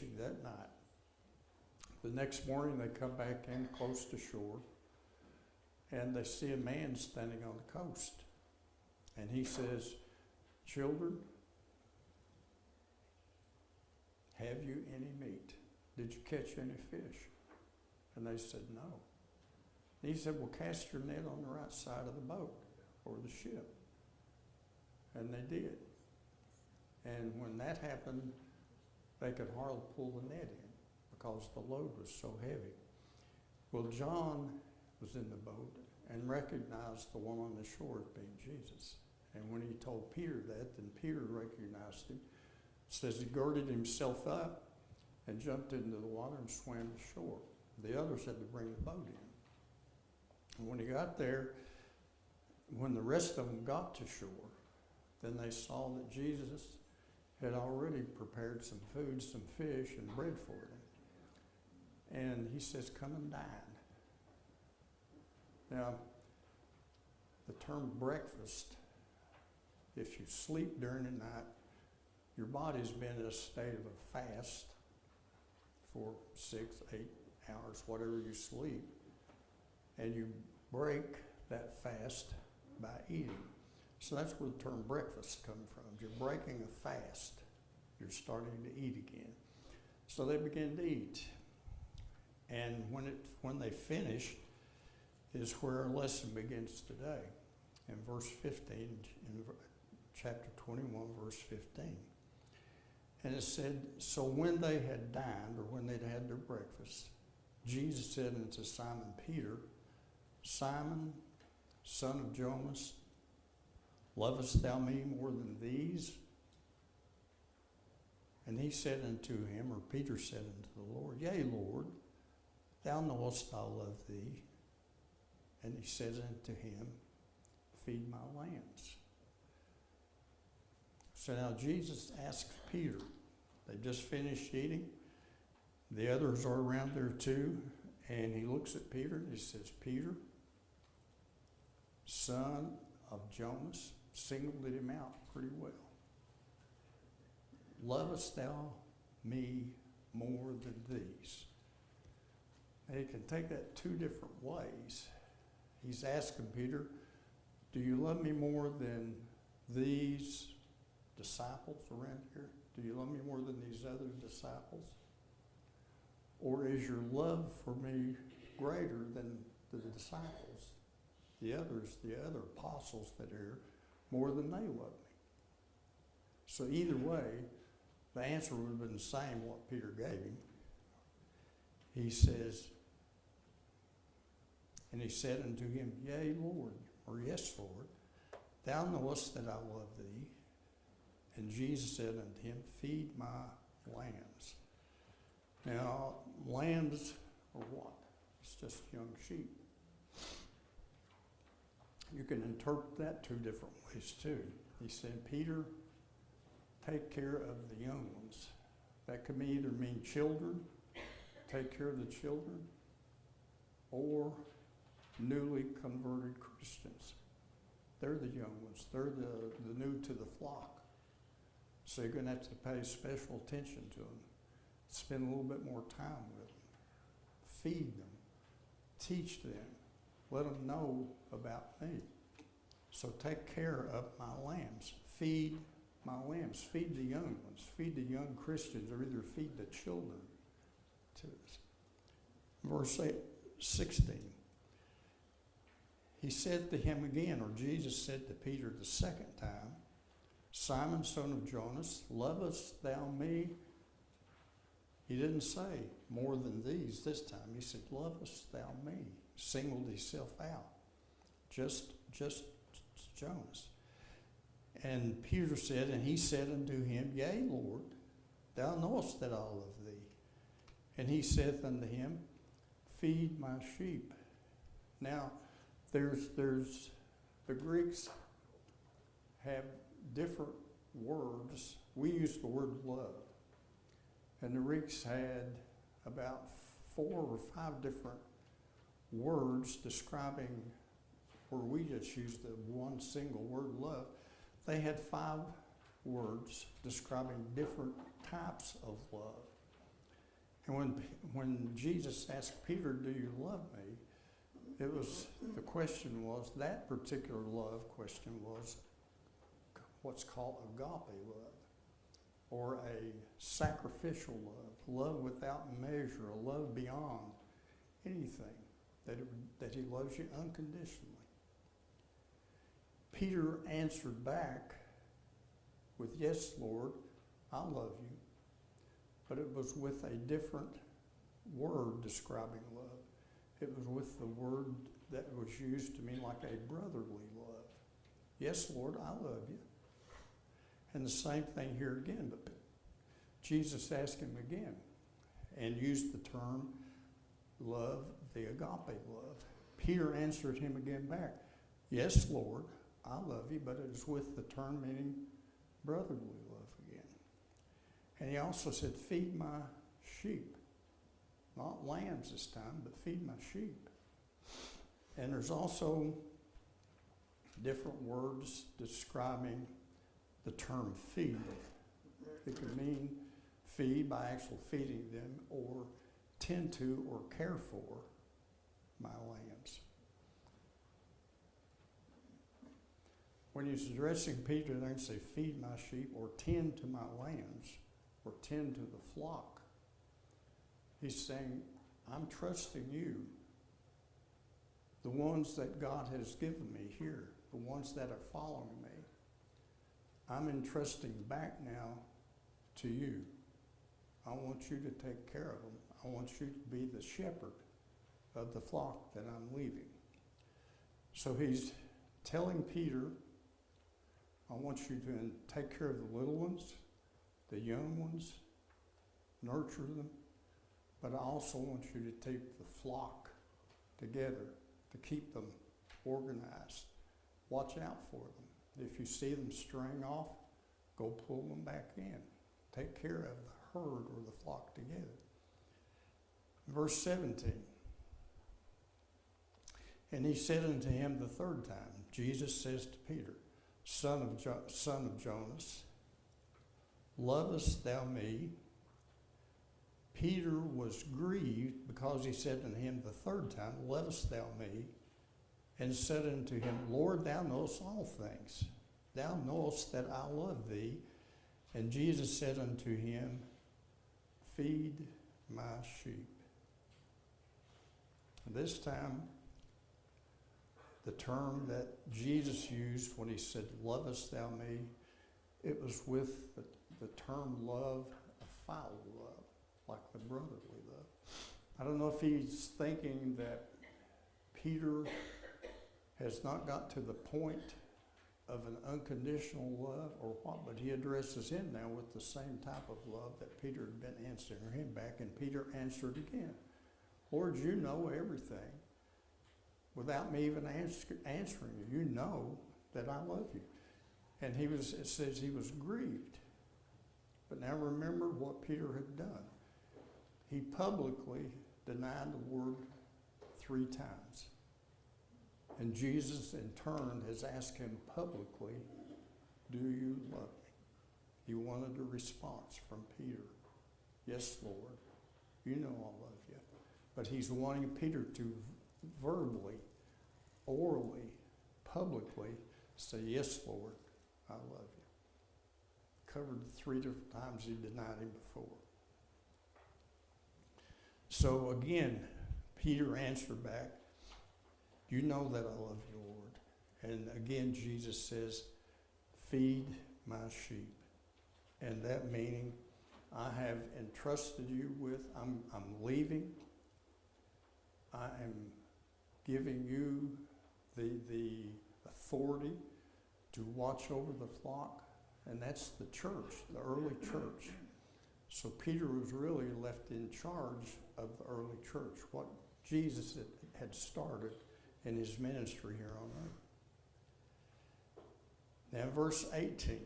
fishing that night. The next morning they come back in close to shore, and they see a man standing on the coast. And he says, "Children, have you any meat? Did you catch any fish?" And they said, "No." And he said, "Well, cast your net on the right side of the boat or the ship." And they did. And when that happened, they could hardly pull the net in because the load was so heavy. Well, John was in the boat and recognized the one on the shore as being Jesus. And when he told Peter that, then Peter recognized him. It says he girded himself up and jumped into the water and swam to shore. The others had to bring the boat in. And when he got there, when the rest of them got to shore, then they saw that Jesus had already prepared some food, some fish, and bread for them. And he says, "Come and dine." Now, the term breakfast, if you sleep during the night, your body's been in a state of a fast for 6, 8 hours, whatever you sleep, and you break that fast by eating. So that's where the term breakfast comes from. You're breaking a fast. You're starting to eat again. So they began to eat. And when they finished is where our lesson begins today. In verse 15, in chapter 21, verse 15. And it said, "So when they had dined, or when they'd had their breakfast, Jesus said unto Simon Peter, Simon, son of Jonas, lovest thou me more than these? And he said unto him," or Peter said unto the Lord, "Yea, Lord, thou knowest I love thee." And he said unto him, "Feed my lambs." So now Jesus asks Peter, they've just finished eating. The others are around there too. And he looks at Peter and he says, "Peter, son of Jonas," singled him out pretty well. "Lovest thou me more than these?" Now you can take that two different ways. He's asking Peter, "Do you love me more than these disciples around here? Do you love me more than these other disciples? Or is your love for me greater than the disciples, the others, the other apostles that are here, more than they love me?" So either way, the answer would have been the same what Peter gave him. He says, and he said unto him, "Yea, Lord," or "Yes, Lord, thou knowest that I love thee." And Jesus said unto him, "Feed my lambs." Now, lambs are what? It's just young sheep. You can interpret that two different ways too. He said, "Peter, take care of the young ones." That could either mean children, take care of the children, or newly converted Christians. They're the young ones. They're the new to the flock. So you're going to have to pay special attention to them. Spend a little bit more time with them. Feed them. Teach them. Let them know about me. So take care of my lambs. Feed my lambs. Feed the young ones. Feed the young Christians, or either feed the children to us. Verse 16. He said to him again, or Jesus said to Peter the second time, "Simon, son of Jonas, lovest thou me?" He didn't say more than these this time. He said, "Lovest thou me?" Singled himself out. Just Jonas. And Peter said, and he said unto him, "Yea, Lord, thou knowest that I love thee." And he saith unto him, "Feed my sheep." Now, there's the Greeks have different words. We use the word love. And the Greeks had about 4 or 5 different words describing, where we just use the one single word love. They had 5 words describing different types of love. And when Jesus asked Peter, do you love me? The question was, that particular love question was what's called agape love, or a sacrificial love without measure, a love beyond anything, that he loves you unconditionally. Peter answered back with, yes, Lord, I love you. But it was with a different word describing love. It was with the word that was used to mean like a brotherly love. Yes, Lord, I love you. And the same thing here again, but Jesus asked him again and used the term love, the agape love. Peter answered him again back, yes, Lord, I love you, but it is with the term meaning brotherly love again. And he also said, feed my sheep. Not lambs this time, but feed my sheep. And there's also different words describing the term feed. It could mean feed by actual feeding them, or tend to or care for my lambs. When he's addressing Peter, they say, feed my sheep, or tend to my lambs, or tend to the flock. He's saying, I'm trusting you, the ones that God has given me here, the ones that are following me. I'm entrusting back now to you. I want you to take care of them. I want you to be the shepherd of the flock that I'm leaving. So he's telling Peter, I want you to take care of the little ones, the young ones, nurture them, but I also want you to take the flock together, to keep them organized. Watch out for them. If you see them straying off, go pull them back in. Take care of the herd or the flock together. Verse 17. And he said unto him the third time, Jesus says to Peter, son of Jonas, lovest thou me? Peter was grieved because he said unto him the third time, lovest thou me? And said unto him, Lord, thou knowest all things. Thou knowest that I love thee. And Jesus said unto him, feed my sheep. This time, the term that Jesus used when he said, lovest thou me, it was with the term love, a philo love, like the brotherly love. I don't know if he's thinking that Peter has not got to the point of an unconditional love or what, but he addresses him now with the same type of love that Peter had been answering him back, and Peter answered again, Lord, you know everything. Without me even answering you, you know that I love you. And it says he was grieved. But now remember what Peter had done. He publicly denied the word 3 times. And Jesus in turn has asked him publicly, do you love me? He wanted a response from Peter. Yes, Lord, you know I love you. But he's wanting Peter to verbally, orally, publicly say, yes, Lord, I love you. Covered 3 different times he denied him before. So again, Peter answered back, you know that I love you, Lord. And again, Jesus says, feed my sheep. And that meaning, I have entrusted you with, I'm leaving. I am giving you the authority to watch over the flock. And that's the church, the early church. So Peter was really left in charge of the early church, what Jesus had started in his ministry here on earth. Now verse 18.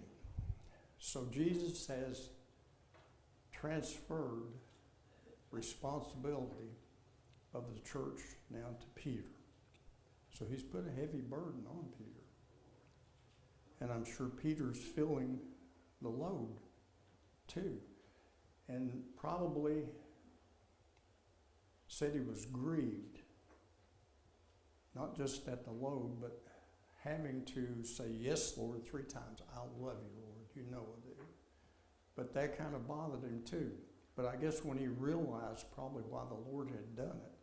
So Jesus has transferred responsibility of the church now to Peter. So he's put a heavy burden on Peter. And I'm sure Peter's feeling the load too. And probably said he was grieved, not just at the load, but having to say, yes, Lord, 3 times. I love you, Lord. You know I do. But that kind of bothered him too. But I guess when he realized probably why the Lord had done it,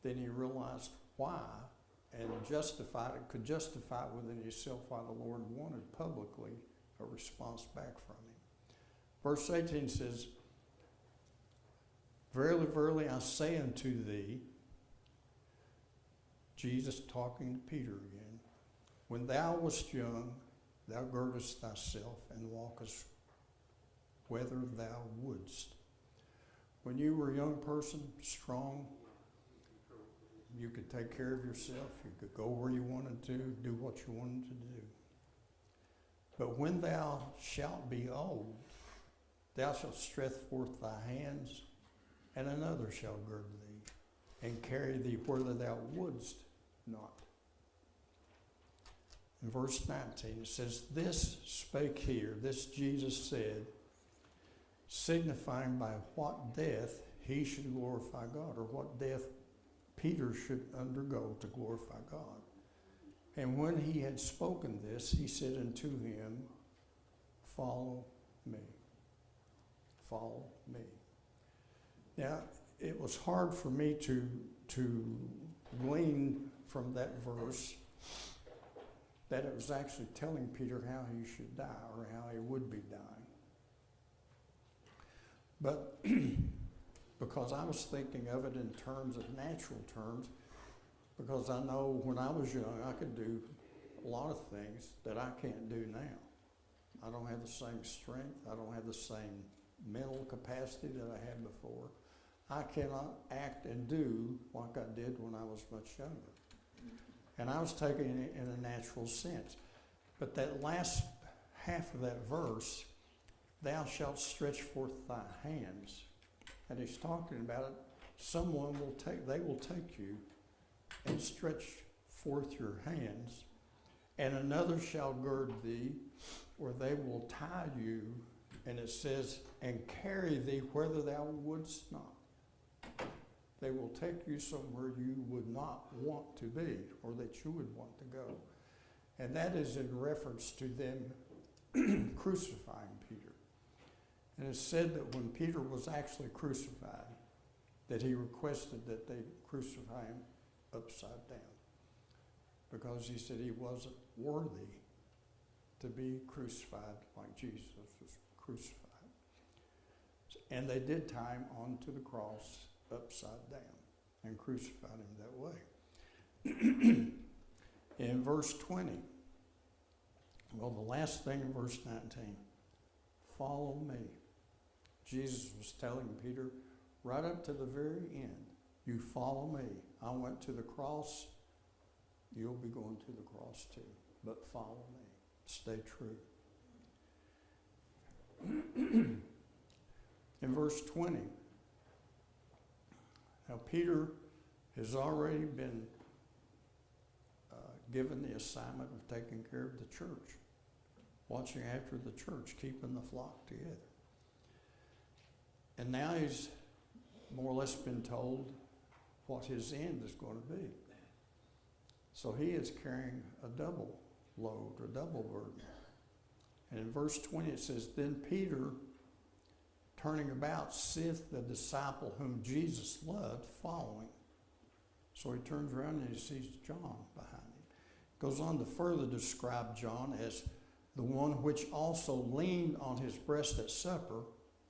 then he realized why and could justify it within himself why the Lord wanted publicly a response back from him. Verse 18 says, verily, verily, I say unto thee, Jesus talking to Peter again, when thou wast young, thou girdest thyself and walkest whither thou wouldst. When you were a young person, strong, you could take care of yourself. You could go where you wanted to, do what you wanted to do. But when thou shalt be old, thou shalt stretch forth thy hands, and another shall gird thee, and carry thee whither thou wouldst not. In verse 19 it says, this spake here, this Jesus said, signifying by what death he should glorify God, or what death Peter should undergo to glorify God. And when he had spoken this, he said unto him, follow me. Follow me. Now, it was hard for me to glean from that verse that it was actually telling Peter how he should die, or how he would be dying. But because I was thinking of it in terms of natural terms, because I know when I was young I could do a lot of things that I can't do now. I don't have the same strength. I don't have the same mental capacity that I had before. I cannot act and do like I did when I was much younger. And I was taking it in a natural sense. But that last half of that verse, thou shalt stretch forth thy hands. And he's talking about it. They will take you and stretch forth your hands, and another shall gird thee, or they will tie you, and it says, and carry thee whither thou wouldst not. They will take you somewhere you would not want to be, or that you would want to go. And that is in reference to them crucifying Peter. And it's said that when Peter was actually crucified, that he requested that they crucify him upside down, because he said he wasn't worthy to be crucified like Jesus was crucified. And they did tie him onto the cross upside down and crucified him that way. In verse 20, well, the last thing in verse 19, follow me. Jesus was telling Peter right up to the very end, you follow me. I went to the cross, you'll be going to the cross too, but follow me. Stay true. In verse 20, now Peter has already been given the assignment of taking care of the church, watching after the church, keeping the flock together. And now he's more or less been told what his end is going to be. So he is carrying a double load, or double burden. And in verse 20 it says, then Peter, turning about, seeth the disciple whom Jesus loved following. So he turns around and he sees John behind him. Goes on to further describe John as the one which also leaned on his breast at supper,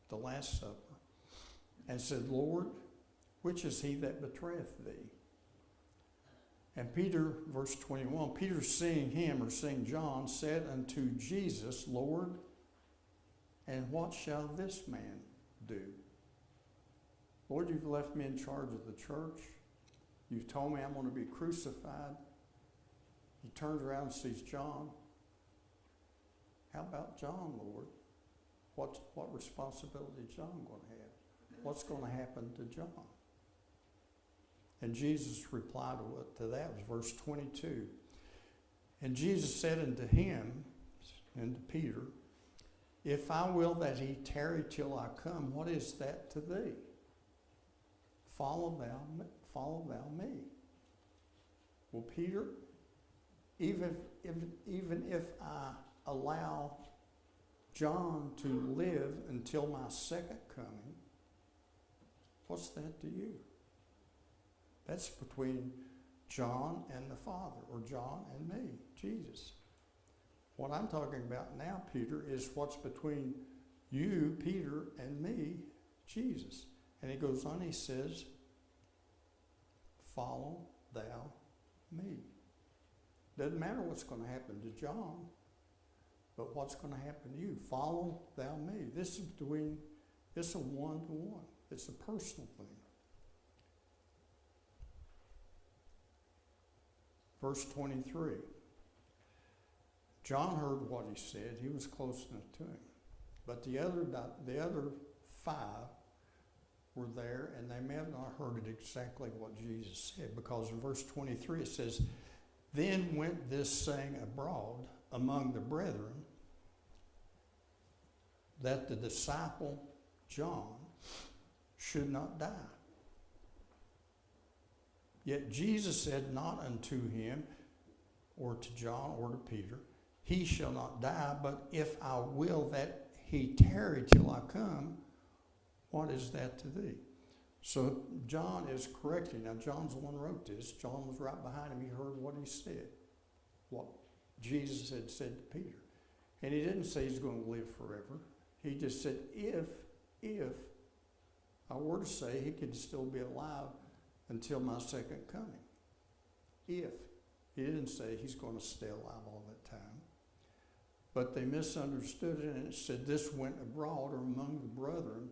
the Last Supper, and said, Lord, which is he that betrayeth thee? And Peter, verse 21, Peter seeing him, or seeing John, said unto Jesus, Lord, and what shall this man do? Lord, you've left me in charge of the church. You've told me I'm going to be crucified. He turns around and sees John. How about John, Lord? What responsibility is John going to have? What's going to happen to John? And Jesus' reply to that was verse 22. And Jesus said unto him, and to Peter, if I will that he tarry till I come, what is that to thee? follow thou me. Well, Peter, even if I allow John to live until my second coming, what's that to you? That's between John and the Father, or John and me, Jesus. What I'm talking about now, Peter, is what's between you, Peter, and me, Jesus. And he goes on, he says, follow thou me. Doesn't matter what's going to happen to John, but what's going to happen to you. Follow thou me. This is it's a one-to-one. It's a personal thing. Verse 23. John heard what he said. He was close enough to him. But the other 5 were there, and they may have not heard it exactly what Jesus said, because in verse 23 it says, then went this saying abroad among the brethren, that the disciple John should not die. Yet Jesus said not unto him, or to John, or to Peter, he shall not die, but if I will that he tarry till I come, what is that to thee? So John is correcting. Now John's the one who wrote this. John was right behind him. He heard what he said, what Jesus had said to Peter. And he didn't say he's going to live forever. He just said, if I were to say he could still be alive until my second coming. If. He didn't say he's going to stay alive all that time. But they misunderstood it, and it said this went abroad, or among the brethren,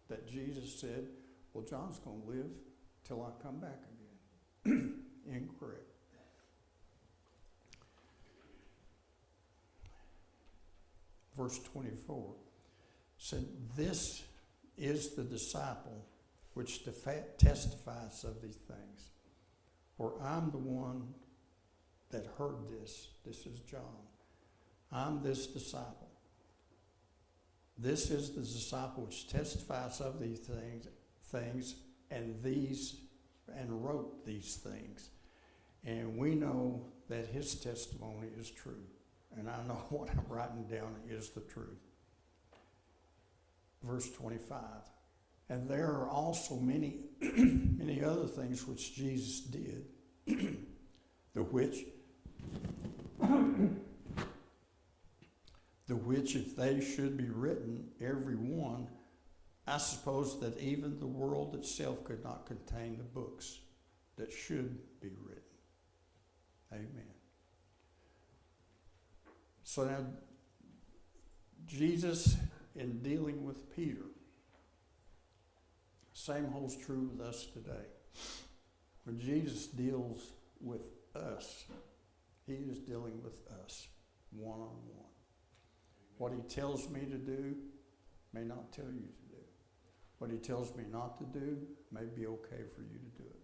that Jesus said, well, John's going to live till I come back again. Incorrect. Verse 24 said, this is the disciple which testifies of these things. For I'm the one that heard this. This is John. I'm this disciple. This is the disciple which testifies of these things, and wrote these things. And we know that his testimony is true. And I know what I'm writing down is the truth. Verse 25. And there are also many, many other things which Jesus did, the which if they should be written, every one, I suppose that even the world itself could not contain the books that should be written. Amen. So now, Jesus, in dealing with Peter, same holds true with us today. When Jesus deals with us, he is dealing with us one-on-one. What he tells me to do may not tell you to do. What he tells me not to do may be okay for you to do it.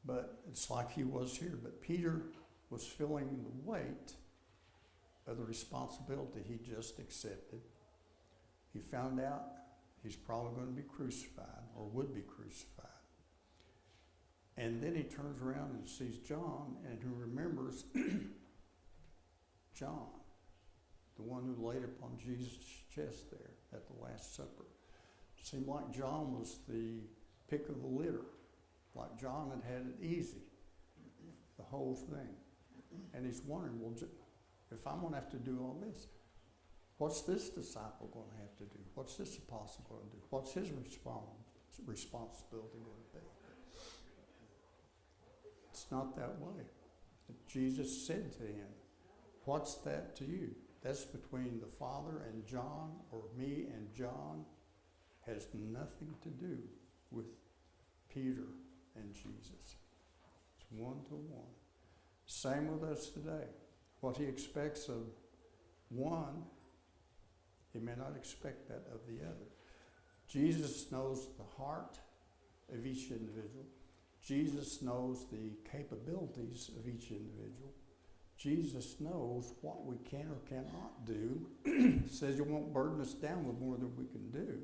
But it's like he was here. But Peter was feeling the weight of the responsibility he just accepted. He found out he's probably going to be crucified, or would be crucified. And then he turns around and sees John, and who remembers John, the one who laid upon Jesus' chest there at the Last Supper. It seemed like John was the pick of the litter, like John had it easy, the whole thing. And he's wondering, well, if I'm going to have to do all this, what's this disciple going to have to do? What's this apostle going to do? What's his responsibility going to be? It's not that way. Jesus said to him, what's that to you? That's between the Father and John, or me and John. Has nothing to do with Peter and Jesus. It's one-to-one. Same with us today. What he expects of one, he may not expect that of the other. Jesus knows the heart of each individual. Jesus knows the capabilities of each individual. Jesus knows what we can or cannot do. Says you won't burden us down with more than we can do.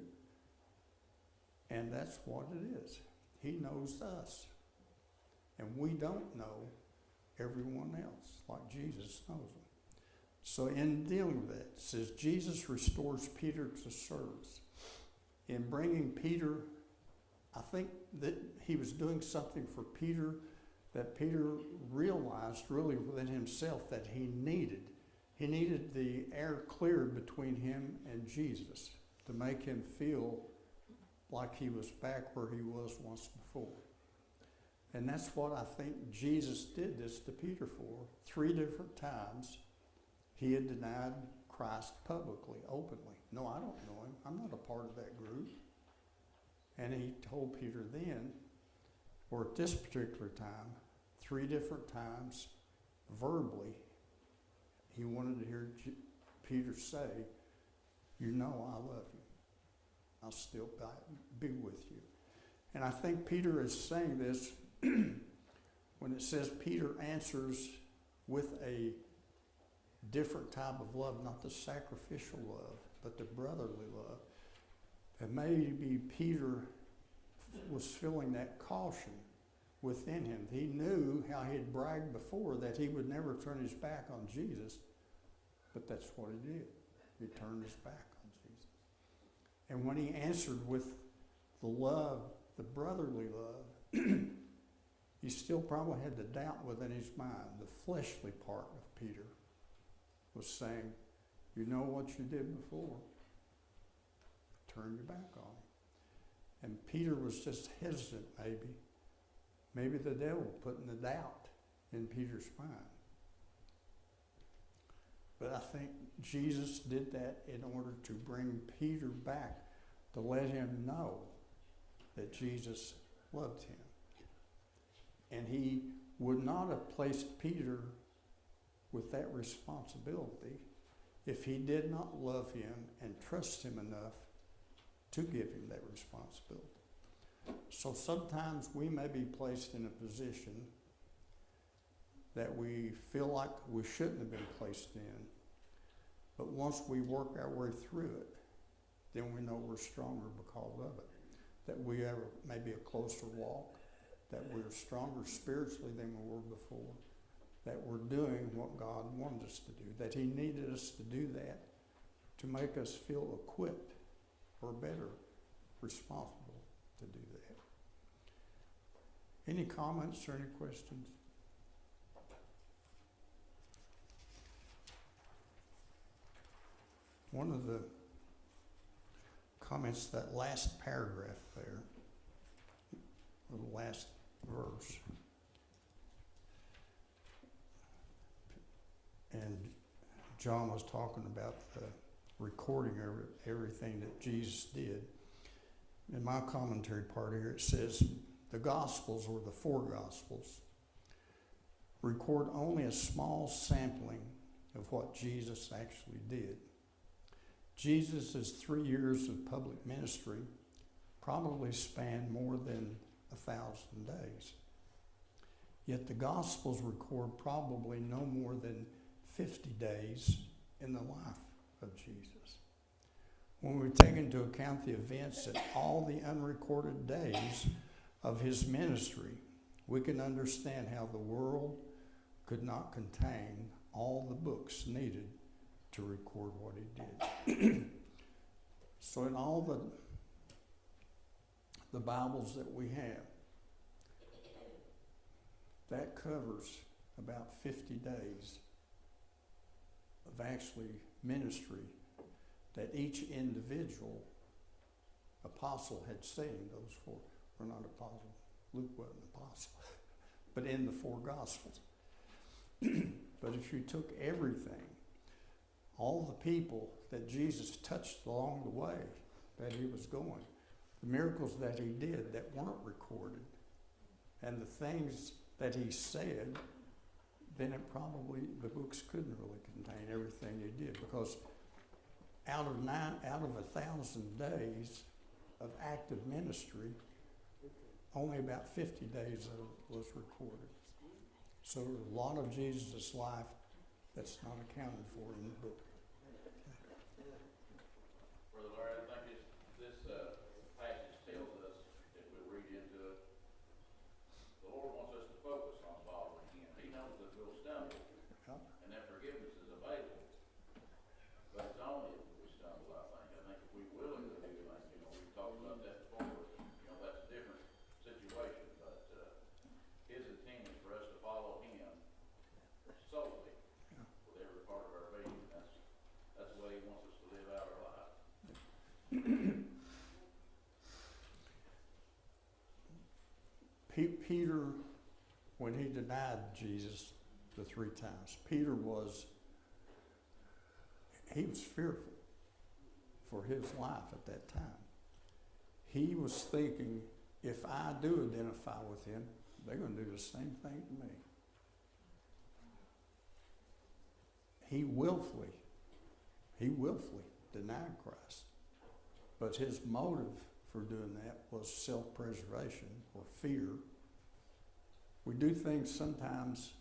And that's what it is. He knows us. And we don't know everyone else like Jesus knows them. So in dealing with that, it says Jesus restores Peter to service. In bringing Peter, I think that he was doing something for Peter that Peter realized really within himself that he needed. He needed the air cleared between him and Jesus to make him feel like he was back where he was once before. And that's what I think Jesus did this to Peter for. 3 different times he had denied Christ publicly, openly. No, I don't know him. I'm not a part of that group. And he told Peter then, or at this particular time, 3 different times, verbally, he wanted to hear Peter say, you know I love you. I'll still be with you. And I think Peter is saying this when it says Peter answers with a different type of love, not the sacrificial love, but the brotherly love. And maybe Peter was feeling that caution within him. He knew how he had bragged before that he would never turn his back on Jesus, but that's what he did. He turned his back on Jesus. And when he answered with the love, the brotherly love, he still probably had the doubt within his mind. The fleshly part of Peter was saying, you know what you did before? Turn your back on him. And Peter was just hesitant, maybe. Maybe the devil putting the doubt in Peter's mind. But I think Jesus did that in order to bring Peter back, to let him know that Jesus loved him. And he would not have placed Peter with that responsibility if he did not love him and trust him enough to give him that responsibility. So sometimes we may be placed in a position that we feel like we shouldn't have been placed in, but once we work our way through it, then we know we're stronger because of it. That we have maybe a closer walk, that we're stronger spiritually than we were before, that we're doing what God wanted us to do, that he needed us to do that to make us feel equipped or better responsible to do that. Any comments or any questions? One of the comments, that last paragraph there, or the last verse, and John was talking about the recording of everything that Jesus did. In my commentary part here, it says the Gospels, or the 4 Gospels, record only a small sampling of what Jesus actually did. Jesus' 3 years of public ministry probably spanned more than 1,000 days. Yet the Gospels record probably no more than 50 days in the life of Jesus. When we take into account the events at all the unrecorded days of his ministry, we can understand how the world could not contain all the books needed to record what he did. So in all the Bibles that we have, that covers about 50 days of actually ministry that each individual apostle had seen. Those 4 were not apostles. Luke wasn't an apostle, but in the 4 Gospels. But if you took everything, all the people that Jesus touched along the way that he was going, the miracles that he did that weren't recorded, and the things that he said, then it probably, the books couldn't really contain everything he did, because out of 1,000 days of active ministry, only about 50 days of it was recorded. So a lot of Jesus' life that's not accounted for in the book. Brother Larry, I think this passage tells us, if we read into it, done that before, that's a different situation, but, his intent is for us to follow him solely with every part of our being. That's the way he wants us to live out our life. Peter, when he denied Jesus the 3 times, Peter was fearful for his life at that time. He was thinking, if I do identify with him, they're going to do the same thing to me. He willfully denied Christ. But his motive for doing that was self-preservation or fear. We do things sometimes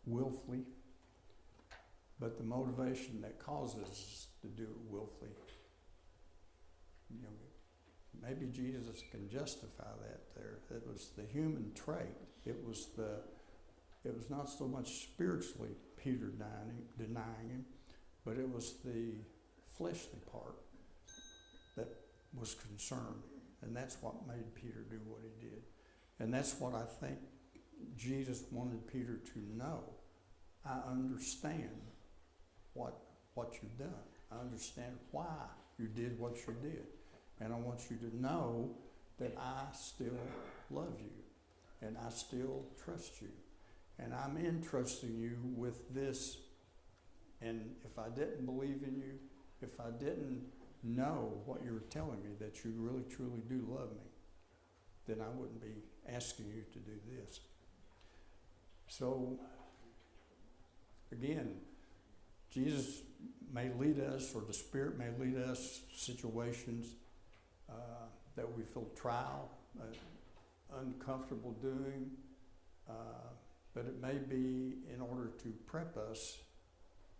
willfully, but the motivation that causes us to do it willfully, maybe Jesus can justify that there. It was the human trait. It was not so much spiritually Peter denying him, but it was the fleshly part that was concerned. And that's what made Peter do what he did. And that's what I think Jesus wanted Peter to know. I understand what you've done. I understand why you did what you did. And I want you to know that I still love you and I still trust you. And I'm entrusting you with this. And if I didn't believe in you, if I didn't know what you were telling me, that you really truly do love me, then I wouldn't be asking you to do this. So, again, Jesus may lead us, or the Spirit may lead us situations that we feel trial, uncomfortable doing, but it may be in order to prep us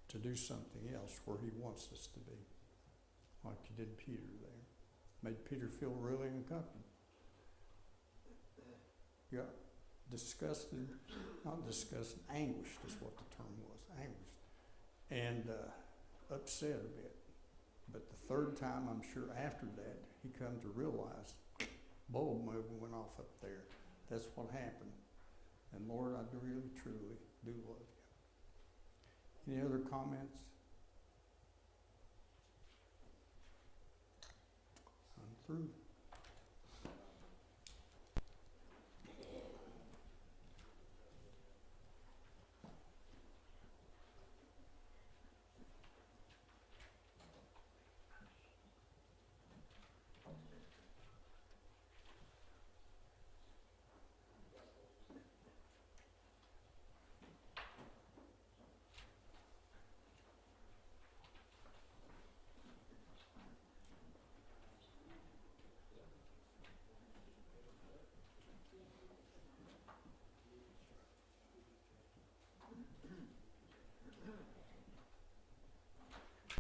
to do something else where he wants us to be, like he did Peter there. Made Peter feel really uncomfortable. Yeah, disgusted, not disgusted, anguished is what the term was, anguished, and upset a bit. But the 3rd time, I'm sure after that, he come to realize, bulb mover went off up there. That's what happened. And Lord, I really, truly do love you. Any other comments? I'm through.